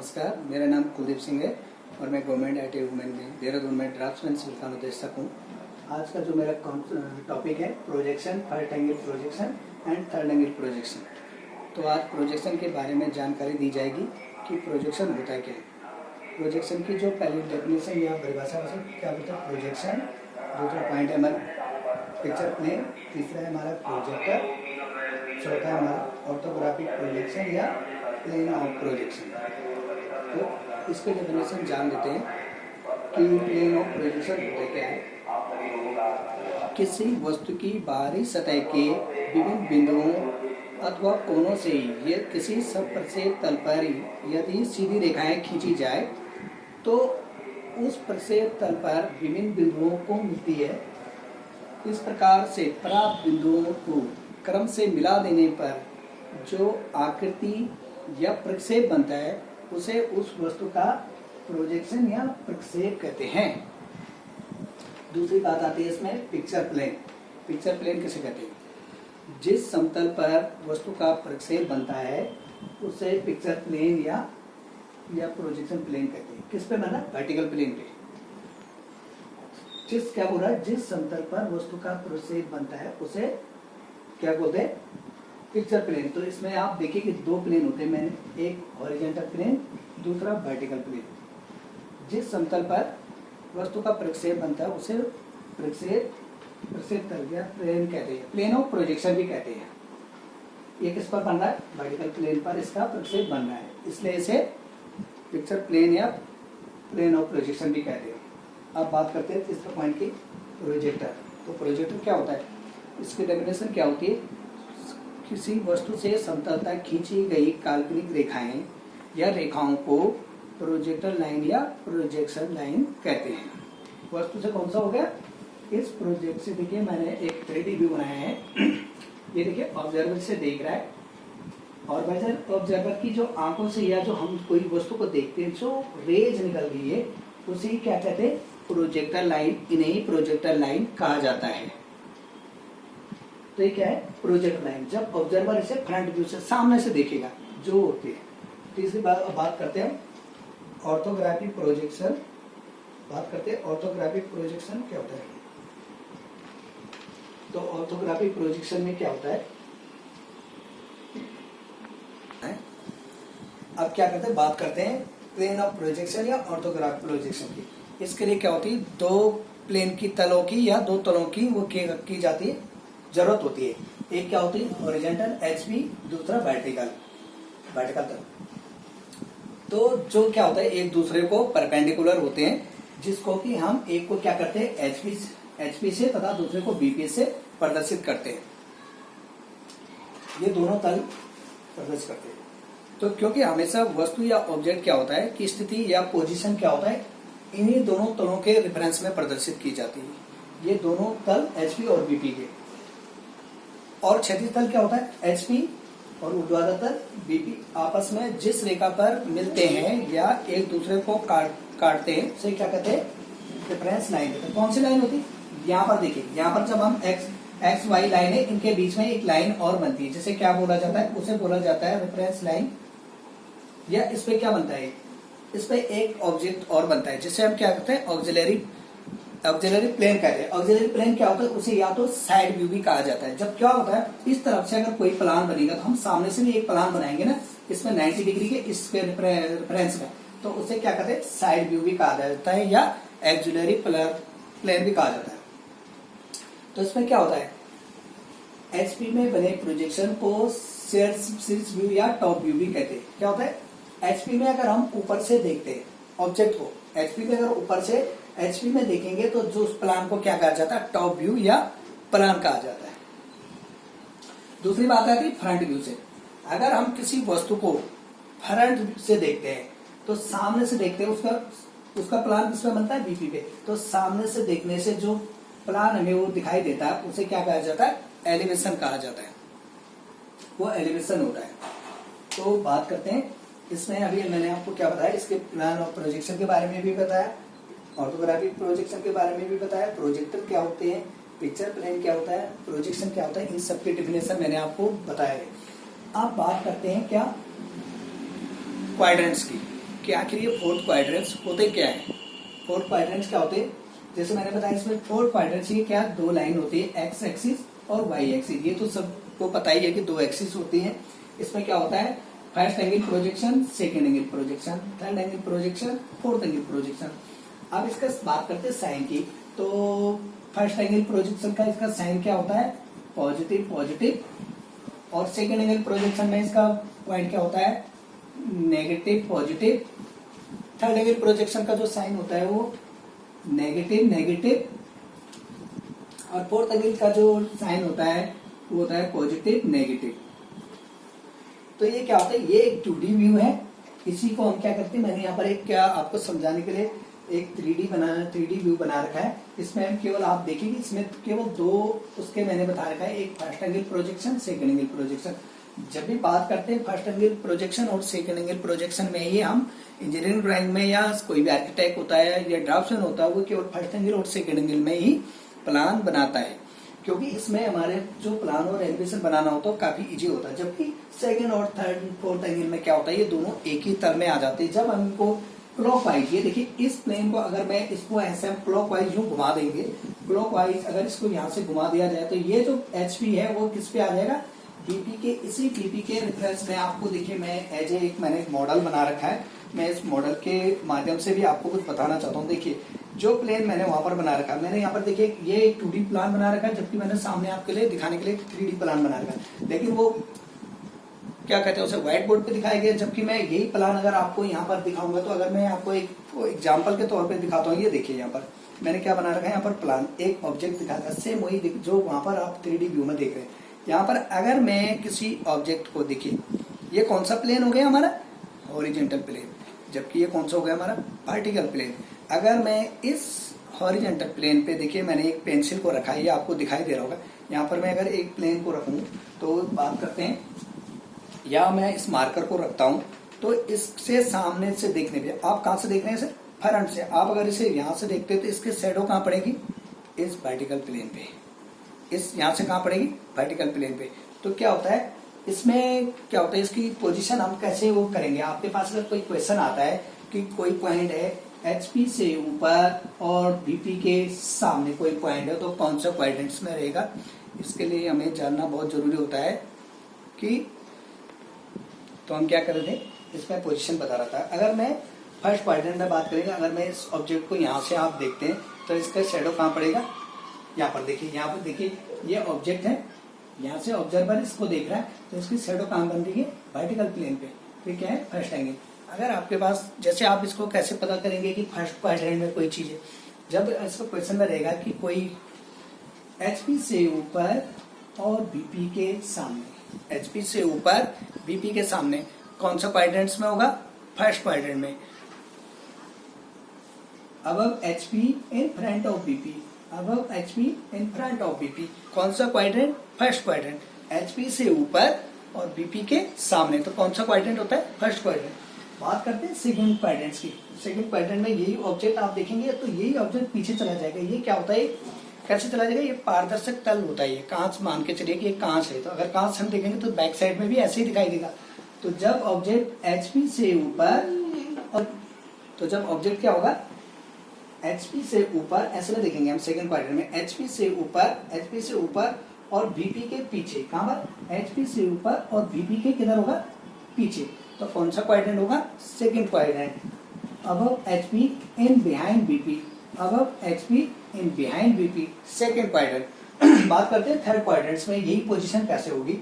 नमस्कार, मेरा नाम कुलदीप सिंह है और मैं गवर्नमेंट IT वुमेन में देहरादून में ड्राफ्ट्समैन सिविल का अनुदेशक हूँ। आज का जो मेरा टॉपिक है projection, first angle projection and third angle projection. तो आज प्रोजेक्शन के बारे में जानकारी दी जाएगी कि प्रोजेक्शन होता है क्या है। प्रोजेक्शन की जो पहली डेफिनेशन या परिभाषा क्या होता है प्रोजेक्शन। दूसरा पॉइंट है हमारा पिक्चर प्लेन, तीसरा है हमारा प्रोजेक्टर, चौथा है हमारा ऑर्थोग्राफिक प्रोजेक्शन या प्लेन ऑफ प्रोजेक्शन। तो इसके डेफिनेशन जान लेते हैं कि प्लेन ऑफ प्रोजेक्शन होता क्या है। किसी वस्तु की बाहरी सतह के विभिन्न बिंदुओं अथवा कोनों से ये किसी सप्रक्षेप तल पर यदि सीधी रेखाएं खींची जाए तो उस प्रक्षेप तल पर विभिन्न बिंदुओं को मिलती है। इस प्रकार से प्राप्त बिंदुओं को क्रम से मिला देने पर जो आकृति या प्रक्षेप बनता है उसे उस वस्तु का प्रोजेक्शन या प्रक्षेप कहते हैं। दूसरी बात आती है इसमें पिक्चर प्लेन। पिक्चर प्लेन किसे कहते हैं? जिस समतल पर वस्तु का प्रक्षेप बनता है उसे पिक्चर प्लेन या प्रोजेक्शन प्लेन कहते हैं। किस पे बना? वर्टिकल प्लेन पे। क्या बोल रहा है? जिस समतल पर वस्तु का प्रक्षेप बनता है उसे क्या बोलते हैं? Picture plane. तो इसमें आप देखिए कि दो प्लेन होते हैं, मैंने एक हॉरिजॉन्टल प्लेन, दूसरा वर्टिकल प्लेन। जिस समतल पर वस्तु का प्रक्षेप बनता है उसे प्रक्षेप तल या प्लेन कहते हैं। प्लेन ऑफ प्रोजेक्शन भी कहते हैं। ये किस पर बन रहा है? वर्टिकल प्लेन पर इसका प्रक्षेप बन रहा है, इसलिए इसे पिक्चर प्लेन या प्लेन ऑफ प्रोजेक्शन भी कहते हैं। अब बात करते हैं तीसरा पॉइंट की, प्रोजेक्टर। तो प्रोजेक्टर क्या होता है? इसकी डेफिनेशन क्या होती है? किसी वस्तु से समतल तक खींची गई काल्पनिक रेखाएं या रेखाओं को प्रोजेक्टर लाइन या प्रोजेक्शन लाइन कहते हैं। वस्तु से कौन सा हो गया? इस प्रोजेक्ट से देखिए मैंने एक 3D व्यू बनाया है। ये देखिए ऑब्जर्वर से देख रहा है और ऑब्जर्वर की जो आंखों से या जो हम कोई वस्तु को देखते हैं जो रेज निकल रही है उसे क्या कहते हैं? Projector line. इन्हें प्रोजेक्टर लाइन कहा जाता है। तो ये क्या है? Projector line. जब ऑब्जर्वर इसे फ्रंट व्यू से सामने से देखेगा जो होती है। तीसरी बात करते हैं ऑर्थोग्राफिक प्रोजेक्शन। ऑर्थोग्राफिक प्रोजेक्शन क्या होता है? तो ऑर्थोग्राफिक प्रोजेक्शन में क्या होता है? अब क्या करते हैं? बात करते हैं प्लेन ऑफ प्रोजेक्शन या ऑर्थोग्राफिक प्रोजेक्शन की। इसके लिए क्या होती है? दो प्लेन की तलों की या दो तलों की वो की जाती है, जरूरत होती है। एक क्या होती है? हॉरिजॉन्टल HP, दूसरा वर्टिकल तल। तो जो क्या होता है एक दूसरे को परपेंडिकुलर होते हैं, जिसको कि हम एक को क्या करते हैं HP से तथा दूसरे को BP से प्रदर्शित करते हैं। ये दोनों तल प्रदर्शित करते हैं। तो क्योंकि हमेशा वस्तु या ऑब्जेक्ट क्या होता है कि स्थिति या पोजीशन क्या होता है इन्हीं दोनों तलों के रेफरेंस में प्रदर्शित की जाती है। ये दोनों तल HP और BP के। और क्षैतिज तल क्या होता है? HP और ऊर्ध्वाधर तल BP आपस में जिस रेखा पर मिलते हैं या एक दूसरे को काटते हैं उसे क्या कहते हैं? रेफरेंस लाइन कहते हैं। कौन सी लाइन होती है? यहाँ पर देखिए, यहाँ पर जब हम एक्स वाई लाइन है, इनके बीच में एक लाइन और बनती है, जिसे क्या बोला जाता है? उसे बोला जाता है रेफरेंस लाइन। या इस पे क्या बनता है? इस पे एक ऑब्जेक्ट और बनता है जिसे हम क्या कहते हैं? ऑक्सिलरी प्लेन कहते हैं। ऑक्सिलरी प्लेन क्या होता है? उसे या तो साइड व्यू भी कहा जाता है। जब क्या होता है इस तरफ से अगर कोई प्लान बनेगा तो हम सामने से भी एक प्लान बनाएंगे ना, इसमें 90 डिग्री के इसके रेफरेंस में, तो उसे क्या कहते हैं? साइड व्यू भी कहा जाता है या ऑक्सिलरी प्लेन भी कहा जाता है। तो इसमें क्या होता है? HP में बने प्रोजेक्शन को शीर्ष व्यू या टॉप व्यू भी कहते हैं। क्या होता है? HP में अगर हम ऊपर से देखते हैं ऑब्जेक्ट को, HP में अगर ऊपर से HP में देखेंगे तो जो उस प्लान को क्या कहा जाता है? टॉप व्यू या प्लान कहा जाता है। दूसरी बात आती है फ्रंट व्यू से। अगर हम किसी वस्तु को फ्रंट से देखते हैं तो सामने से देखते हैं उसका प्लान किस पे बनता है? BP पे। तो सामने से देखने से जो प्लान हमें वो दिखाई देता है उसे क्या कहा जाता है? एलिवेशन कहा जाता है। वो एलिवेशन होता है। तो बात करते हैं इसमें, अभी मैंने आपको क्या बताया? इसके प्लान और प्रोजेक्शन के बारे में भी बताया, ऑर्थोग्राफिक प्रोजेक्शन के बारे में भी बताया, प्रोजेक्टर क्या होते हैं, पिक्चर प्लेन क्या होता है, प्रोजेक्शन क्या होता है, इन सबकी डेफिनेशन मैंने आपको बताया है। अब बात करते हैं क्या? क्वाड्रेंट्स की। कि आखिर ये फोर्थ क्वाड्रेंट्स होते क्या है। फोर्थ क्वाड्रेंट्स क्या होते हैं, जैसे मैंने बताया इसमें फोर्थ क्वाड्रेंट्स ये क्या, दो लाइन होती है, एक्स एक्सिस और वाई एक्सिस। ये तो सबको पता ही है कि दो एक्सिस होती है। इसमें क्या होता है, first angle projection, second angle projection, third angle projection, fourth angle projection. अब इसका बात करते हैं साइन की। तो फर्स्ट एंगल प्रोजेक्शन का इसका साइन क्या होता है, पॉजिटिव पॉजिटिव, और सेकेंड एंगल प्रोजेक्शन में इसका पॉइंट क्या होता है, negative positive. Third angle projection का जो साइन होता है वो नेगेटिव नेगेटिव, और फोर्थ एंगल का जो साइन होता है वो होता है पॉजिटिव नेगेटिव। तो ये क्या होता है, ये एक 2D व्यू है। इसी को हम क्या करते हैं, मैंने यहाँ पर एक क्या आपको समझाने के लिए एक 3D व्यू बना रखा है। इसमें हम केवल आप देखेंगे, इसमें केवल दो उसके मैंने बता रखा है, एक first angle projection, second angle projection. जब भी बात करते हैं फर्स्ट एंगल प्रोजेक्शन और सेकेंड एंगल प्रोजेक्शन में ही हम इंजीनियरिंग ड्राइंग में या कोई भी आर्किटेक्ट होता है या ड्राफ्ट्समैन होता है वो केवल फर्स्ट एंगल और सेकेंड एंगल में ही प्लान बनाता है, क्योंकि इसमें हमारे जो प्लान और एलिवेशन बनाना होता है काफी इजी होता है। जबकि सेकेंड और थर्ड फोर्थ एंगल में क्या होता है, ये दोनों एक ही तर में आ जाते हैं। जब हम इनको क्लॉकवाइज, ये देखिए इस प्लेन को अगर मैं इसको ऐसे हम क्लॉकवाइज यूं घुमा देंगे, क्लॉकवाइज अगर इसको यहाँ से घुमा दिया जाए तो ये जो एचपी है वो किस पे आ जाएगा, बीपी के। इसी बीपी के रेफरेंस में आपको देखिए मैं एज ए मैंने एक मॉडल बना रखा है। मैं इस मॉडल के माध्यम से भी आपको कुछ बताना चाहता हूँ। देखिए जो प्लेन मैंने वहां पर बना रखा है, मैंने यहाँ पर देखिए ये एक 2D प्लान बना रखा है, जबकि मैंने सामने आपके लिए दिखाने के लिए 3D प्लान बना रखा है। लेकिन वो क्या कहते हैं उसे व्हाइट बोर्ड पे दिखाया गया, जबकि मैं यही प्लान अगर आपको यहाँ पर दिखाऊंगा तो अगर मैं आपको एक एग्जाम्पल के तौर पर दिखाता हूँ, ये देखिए यहाँ पर मैंने क्या बना रखा है, यहाँ पर प्लान एक ऑब्जेक्ट दिखाता है, सेम वही जो वहां पर आप 3D व्यू में देख रहे हैं। यहाँ पर अगर मैं किसी ऑब्जेक्ट को देखिए, ये कौन सा प्लेन हो गया हमारा, हॉरिजेंटल प्लेन, जबकि ये कौन सा हो गया हमारा, वर्टिकल प्लेन। अगर मैं इस हॉरिजेंटल प्लेन पे देखिए मैंने एक पेंसिल को रखा है, ये आपको दिखाई दे रहा होगा। यहाँ पर मैं अगर एक प्लेन को रखूं तो बात करते हैं, या मैं इस मार्कर को रखता हूं तो इससे सामने से देखने पे, आप कहां से देख रहे हैं इसे, फ्रंट से। आप अगर इसे यहाँ से देखते हैं तो इसके शैडो कहाँ पड़ेगी, इस वर्टिकल प्लेन पे। इस यहाँ से कहाँ पड़ेगी, वर्टिकल प्लेन पे। तो क्या होता है इसमें, क्या होता है इसकी पोजीशन हम कैसे वो करेंगे। आपके पास अगर कोई क्वेश्चन आता है कि कोई पॉइंट है एचपी से ऊपर और बीपी के सामने कोई पॉइंट है, तो कौन सा क्वाड्रेंट्स में रहेगा, इसके लिए हमें जानना बहुत जरूरी होता है कि, तो हम क्या कर रहे थे, इसमें पोजीशन बता रहा था। अगर मैं फर्स्ट क्वाड्रेंट में बात करेंगे, अगर मैं इस ऑब्जेक्ट को यहाँ से आप देखते हैं तो इसका शेडो कहाँ पड़ेगा, यहाँ पर देखिए, यहाँ पर देखिए ये ऑब्जेक्ट है, यहाँ से ऑब्जर्वर इसको देख रहा है तो इसकी शेडो कहाँ बन रही है, वर्टिकल प्लेन पे। तो क्या है, फर्स्ट एंगल। अगर आपके पास, जैसे आप इसको कैसे पता करेंगे कि फर्स्ट क्वाड्रेंट में कोई चीज है, जब इसको क्वेश्चन में रहेगा कि कोई एचपी से ऊपर और बीपी के सामने, एचपी से ऊपर बीपी के सामने कौन सा क्वाड्रेंट्स में होगा, फर्स्ट क्वाड्रेंट में। Above HP in front of BP, above HP in front of BP, कौन सा क्वाड्रेंट, फर्स्ट क्वाड्रेंट। एचपी से ऊपर और बीपी के सामने, तो कौन सा क्वाड्रेंट होता है, फर्स्ट क्वाड्रेंट। बात करते हैं सेकंड क्वाड्रेंट्स की। सेकंड क्वाड्रेंट में यही ऑब्जेक्ट आप देखेंगे तो यही ऑब्जेक्ट पीछे चला जाएगा। ये क्या होता है, कैसे चला जाएगा, ये पारदर्शक तल होता है, ये कांच मान के चलिए कि ये कांच है, तो अगर कांच हम देखेंगे तो बैक साइड में भी ऐसे ही दिखाई देगा। तो जब ऑब्जेक्ट एचपी से ऊपर और, तो जब ऑब्जेक्ट क्या होगा, एचपी से ऊपर, ऐसे में देखेंगे हम सेकंड क्वाड्रेंट में, एचपी से ऊपर और बीपी के पीछे, कहां पर, एचपी से ऊपर और बीपी के किधर होगा, पीछे। तो कौन सा क्वाड्रेंट होगा, second quadrant. Above HP in behind BP, above HP in behind BP, second quadrant. बात करते हैं थर्ड क्वाड्रेंट्स में, यही पोजीशन कैसे होगी,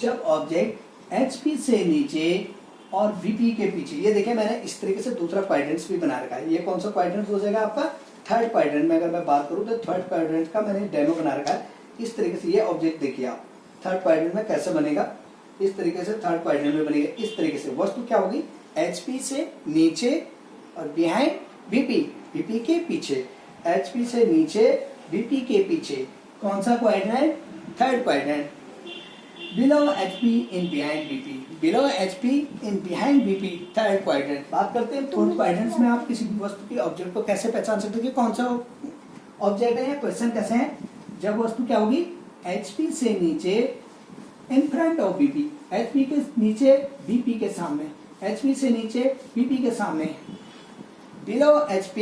जब ऑब्जेक्ट एचपी से नीचे और बीपी के पीछे। ये देखिए मैंने इस तरीके से दूसरा क्वाड्रेंट्स भी बना रखा है। ये कौन सा क्वाड्रेंट हो जाएगा आपका, थर्ड क्वाड्रेंट में। अगर मैं बात करूं तो थर्ड क्वाड्रेंट का मैंने डेमो बना रखा है। इस तरीके से ये ऑब्जेक्ट देखिए आप, थर्ड क्वाड्रेंट में कैसे बनेगा, इस तरीके से थर्ड क्वाड्रेंट में बनेगा। इस तरीके से वस्तु क्या होगी, एचपी से नीचे और बिहाइंड बीपी, बीपी के पीछे, एचपी से नीचे बीपी के पीछे, कौन सा quadrant, third quadrant. Below HP in behind BP, below HP in behind BP, third quadrant. बात करते हैं फोर्थ क्वाड्रेंट्स में आप किसी भी वस्तु की ऑब्जेक्ट को कैसे पहचान सकते हो कि कौन सा ऑब्जेक्ट है। क्वेश्चन कैसे है, जब वस्तु क्या होगी, एचपी से नीचे in front of BP, HP के नीचे बीपी के सामने, HP से नीचे BP के सामने, below HP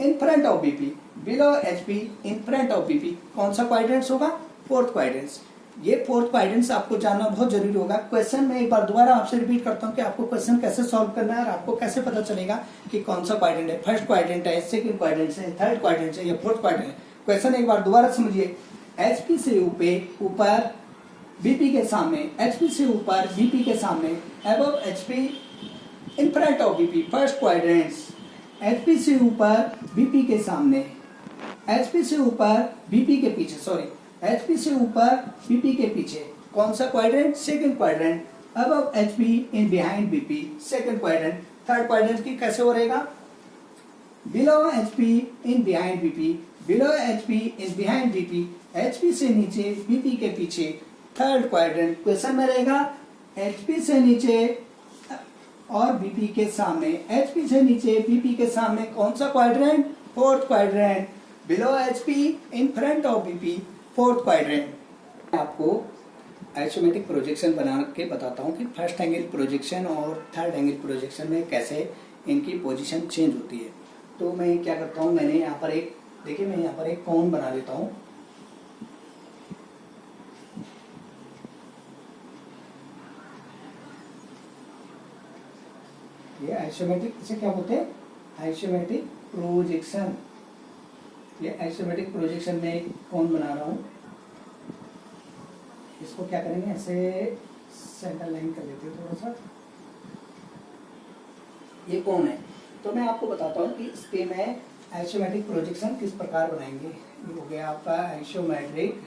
in front of BP, below HP in front of BP। कौन सा क्वाड्रेंट्स होगा? Fourth quadrants. ये फोर्थ क्वाड्रेंट्स आपको जानना बहुत जरूरी होगा। क्वेश्चन में एक बार दोबारा आपसे रिपीट करता हूँ कि आपको क्वेश्चन कैसे सॉल्व करना है और आपको कैसे पता चलेगा कि कौन सा क्वाड्रेंट है, फर्स्ट क्वाड्रेंट है, सेकंड क्वाड्रेंट है, थर्ड क्वाड्रेंट है या फोर्थ क्वाड्रेंट है। क्वेश्चन एक बार दोबारा समझिए। HP से ऊपर BP के सामने, HP से ऊपर BP के सामने, above HP in front of BP, first quadrants. HP से ऊपर BP के सामने, HP से ऊपर BP के पीछे, सॉरी, HP से ऊपर BP के पीछे कौन सा quadrant? Second quadrant. Above HP in behind BP, second quadrant. Third quadrant की कैसे हो रहेगा? Below HP in behind BP, below HP in behind BP, HP से नीचे BP के पीछे, थर्ड क्वाड्रेंट। क्वेश्चन में रहेगा HP से नीचे और BP के सामने, HP से नीचे BP के सामने कौन सा quadrant? Fourth quadrant. Below HP in front of BP, fourth quadrant. आपको आइसोमेट्रिक प्रोजेक्शन बना के बताता हूँ कि फर्स्ट एंगल प्रोजेक्शन और थर्ड एंगल प्रोजेक्शन में कैसे इनकी पोजीशन चेंज होती है। तो मैं क्या करता हूँ, मैंने यहाँ पर एक, देखिए मैं यहाँ पर एक कोण बना लेता हूँ। ये आइसोमेट्रिक, इसे क्या बोलते हैं? Isometric projection. ये आइसोमेट्रिक प्रोजेक्शन में एक कोण बना रहा हूँ। इसको क्या करेंगे, ऐसे सेंटर लाइन कर लेते हैं थोड़ा सा। ये कोण है। तो मैं आपको बताता हूँ कि इसके में आइसोमेट्रिक प्रोजेक्शन किस प्रकार बनाएंगे। ये हो गया आपका आइसोमेट्रिक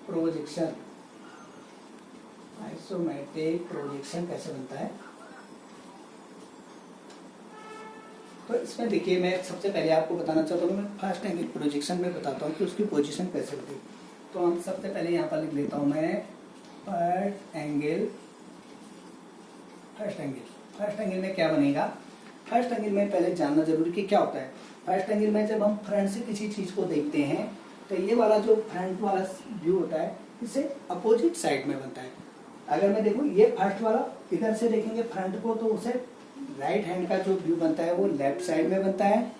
प्रोजेक्शन। आइसोमेट्रिक प्रोजेक्शन कैसे बनता है? तो इसमें देखिए, मैं सबसे पहले आपको बताना चाहता हूँ, मैं फर्स्ट एंगल प्रोजेक्शन में बताता हूँ कि उसकी पोजीशन कैसे होती है। तो हम सबसे पहले यहाँ पर लिख लेता हूँ मैं फर्स्ट एंगल। फर्स्ट एंगल में क्या बनेगा? फर्स्ट एंगल में पहले जानना जरूरी कि क्या होता है। फर्स्ट एंगल में जब हम फ्रंट से किसी चीज को देखते हैं तो ये वाला जो फ्रंट वाला व्यू होता है, इसे अपोजिट साइड में बनता है। अगर मैं देखूँ ये फर्स्ट वाला, इधर से देखेंगे फ्रंट को तो उसे राइट हैंड का जो व्यू बनता है वो लेफ्ट साइड में बनता है,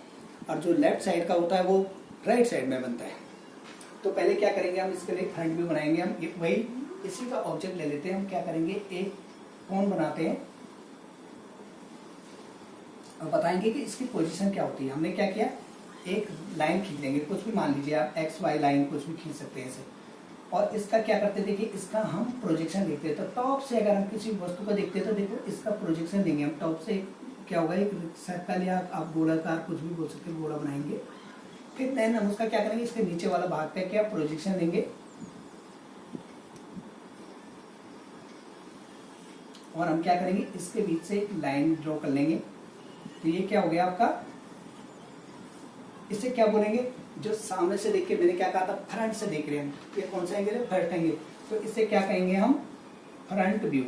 और जो लेफ्ट साइड का होता है वो राइट साइड में बनता है। तो पहले क्या करेंगे, हम इसके लिए फ्रंट व्यू बनाएंगे। हम वही इसी का ऑब्जेक्ट ले लेते हैं। हम क्या करेंगे, एक कोण बनाते हैं और बताएंगे कि इसकी पोजीशन क्या होती है। हमने क्या किया, एक लाइन खींच लेंगे, कुछ भी मान लीजिए आप, एक्स वाई लाइन कुछ भी खींच सकते हैं इसे। और इसका क्या करते हैं, देखिए इसका हम प्रोजेक्शन देखते हैं। तो टॉप से अगर हम किसी वस्तु को देखते हैं तो देखो इसका प्रोजेक्शन देंगे हम। टॉप से क्या होगा, एक सर्कल या आप गोलाकार कुछ भी बोल सकते हैं, गोला बनाएंगे। फिर देन हम उसका क्या करेंगे, इसके नीचे वाला भाग पे क्या प्रोजेक्शन देंगे, और हम क्या करेंगे, इसके बीच से एक लाइन ड्रॉ कर लेंगे। तो ये क्या हो गया आपका, इसे क्या बोलेंगे, जो सामने से देख के, मैंने क्या कहा था, फ्रंट से देख रहे हैं। ये कौन सा एंगल है, फर्स्ट एंगल। तो इसे क्या कहेंगे हम, फ्रंट व्यू।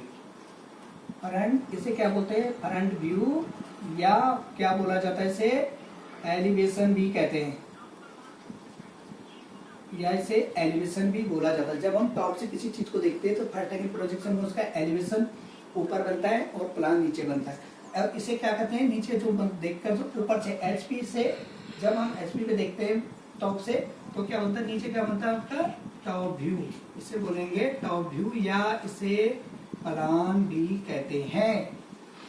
फ्रंट, इसे क्या बोलते हैं, फ्रंट व्यू, या क्या बोला जाता है इसे, एलिवेशन भी कहते हैं, या इसे एलिवेशन भी बोला जाता है। जब हम टॉप से किसी चीज को देखते हैं तो फर्स्ट एंगल प्रोजेक्शन में उसका एलिवेशन ऊपर बनता है और प्लान नीचे बनता है। और इसे क्या कहते हैं, नीचे जो देखकर जो ऊपर से एचपी से, जब हम एचपी पे देखते हैं टॉप से, तो क्या बनता है, नीचे क्या बनता है आपका, टॉप व्यू। इसे बोलेंगे टॉप व्यू, या इसे प्लान भी कहते हैं।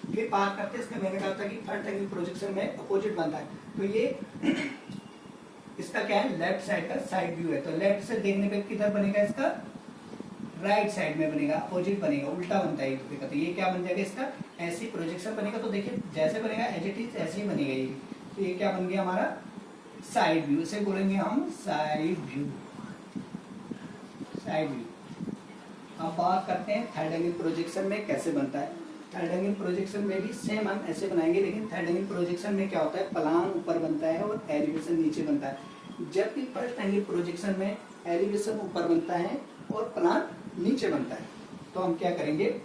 फिर बात करते हैं इसका, मैंने कहा था कि फर्स्ट एंगल प्रोजेक्शन में अपोजिट बनता है। तो ये इसका क्या है, लेफ्ट साइड का साइड व्यू है। तो लेफ्ट से देखने पे किधर बनेगा, इसका राइट साइड में बनेगा, अपोजिट बनेगा, उल्टा बनता है एक दूसरे का। तो ये क्या बन जाएगा, इसका ऐसी प्रोजेक्शन बनेगा। तो देखिए जैसे बनेगा एज इट इज ऐसे ही बनेगा ये। तो ये क्या बन गया हमारा, साइड व्यू। इसे बोलेंगे हम साइड व्यू, साइड व्यू। अब बात करते हैं थर्ड एंगल प्रोजेक्शन में कैसे बनता है। थर्ड एंगल प्रोजेक्शन में भी सेम हम ऐसे बनाएंगे, लेकिन थर्ड एंगल प्रोजेक्शन में क्या होता है, प्लान ऊपर बनता है और एलिवेशन नीचे बनता है। जबकि फर्स्ट एंगल प्रोजेक्शन में एलिवेशन ऊपर बनता है और प्लान नीचे बनता है। तो हम क्या करेंगे,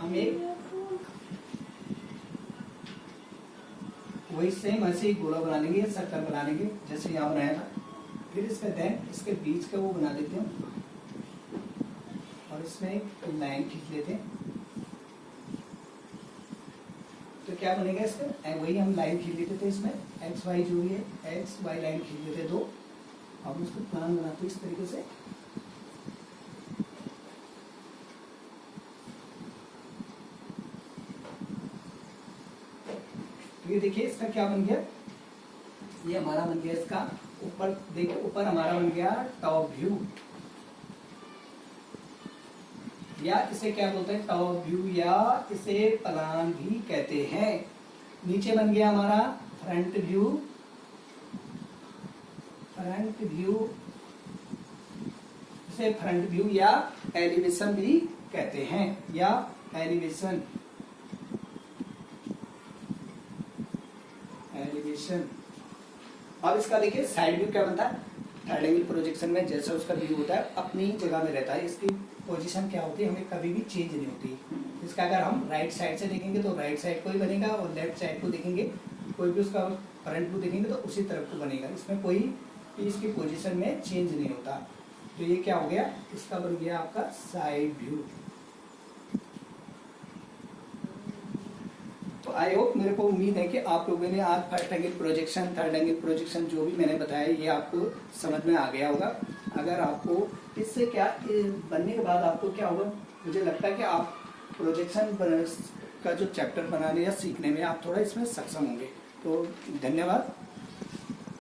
हम एक वही सेम ऐसे ही गोला बना लेंगे, सर्कल बना लेंगे जैसे यहाँ बनाया था। फिर इसमें देन इसके बीच का वो बना देते हैं और इसमें एक लाइन खींच लेते हैं। तो क्या बनेगा इसका, वही हम लाइन खींच लेते थे इसमें, एक्स वाई जो भी है एक्स वाई लाइन खींच लेते दो। अब उसको प्लान बनाते हैं इस तरीके से। तो ये देखिए इसका क्या बन गया, ये हमारा बन गया इसका ऊपर, देखिए ऊपर हमारा बन गया टॉप व्यू, या इसे क्या बोलते हैं टॉप व्यू, या इसे प्लान भी कहते हैं। नीचे बन गया हमारा फ्रंट व्यू, फ्रंट व्यू, इसे फ्रंट व्यू या एलिवेशन भी कहते हैं, या एलिवेशन, एलिवेशन। अब इसका देखिए साइड व्यू क्या बनता है, थर्ड एंगल प्रोजेक्शन में जैसा उसका व्यू होता है अपनी जगह में रहता है, इसकी पोजीशन क्या होती है हमें कभी भी चेंज नहीं होती। इसका अगर हम राइट साइड से देखेंगे तो राइट साइड को ही बनेगा, और लेफ्ट साइड को देखेंगे कोई भी उसका फ्रंट व्यू देखेंगे तो उसी तरफ को बनेगा, इसमें कोई भी इसकी पोजीशन में चेंज नहीं होता। तो ये क्या हो गया, इसका बन गया आपका साइड व्यू। तो आई होप, मेरे को उम्मीद है कि आप लोगों ने आज first angle projection, third angle projection जो भी मैंने बताया ये आपको समझ में आ गया होगा। अगर आपको इससे क्या बनने के बाद आपको क्या होगा, मुझे लगता है कि आप प्रोजेक्शन का जो चैप्टर बनाने या सीखने में आप थोड़ा इसमें सक्षम होंगे। तो धन्यवाद।